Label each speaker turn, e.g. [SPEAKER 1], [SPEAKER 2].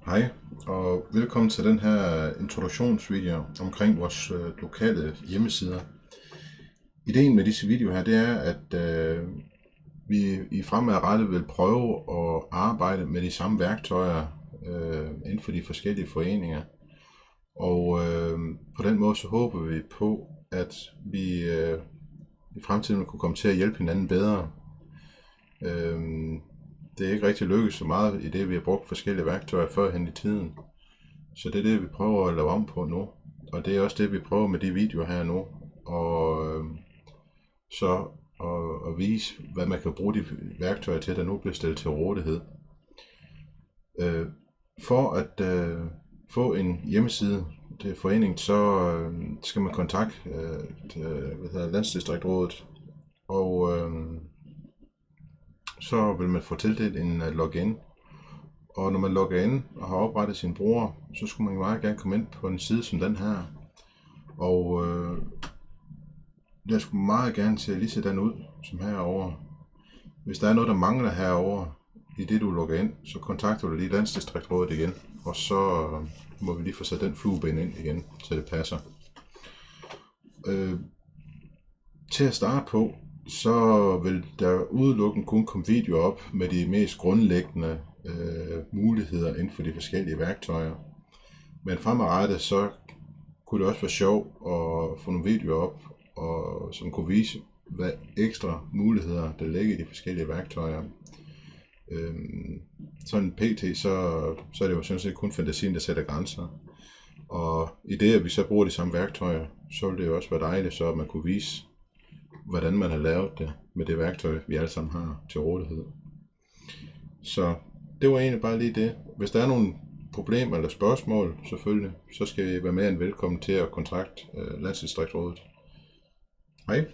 [SPEAKER 1] Hej, og velkommen til den her introduktionsvideo omkring vores lokale hjemmesider. Ideen med disse videoer her, det er, at vi i fremadrettet vil prøve at arbejde med de samme værktøjer inden for de forskellige foreninger. Og på den måde så håber vi på, at vi i fremtiden vil kunne komme til at hjælpe hinanden bedre. Det er ikke rigtig lykkedes så meget i det, vi har brugt forskellige værktøjer førhen i tiden. Så det er det, vi prøver at lave om på nu. Og det er også det, vi prøver med de videoer her nu. Og så at vise, hvad man kan bruge de værktøjer til, der nu bliver stillet til rådighed. For at få en hjemmeside til foreningen, så skal man kontakte Landsdistriktrådet. Og så vil man få tildelt en login. Og når man logger ind og har oprettet sin bruger, så skulle man meget gerne komme ind på en side som den her. Og jeg skulle meget gerne se lige sådan ud som herover. Hvis der er noget, der mangler herover i det, du logger ind, så kontakter du lige Landsdistriktrådet igen. Og så må vi lige få sat den flueben ind igen, så det passer. Til at starte på, så vil der udelukkende kun komme videoer op med de mest grundlæggende muligheder inden for de forskellige værktøjer. Men fremadrettet så kunne det også være sjovt at få nogle videoer op, som kunne vise, hvad ekstra muligheder der ligger i de forskellige værktøjer. Sådan pt. Så er det jo sådan set kun fantasien, der sætter grænser. Og i det, at vi så bruger de samme værktøjer, så vil det jo også være dejligt, så at man kunne vise, hvordan man har lavet det med det værktøj, vi alle sammen har til rådighed. Så det var egentlig bare lige det. Hvis der er nogle problemer eller spørgsmål, selvfølgelig, så skal I være mere end velkommen til at kontakte Landsdistriktrådet. Hej.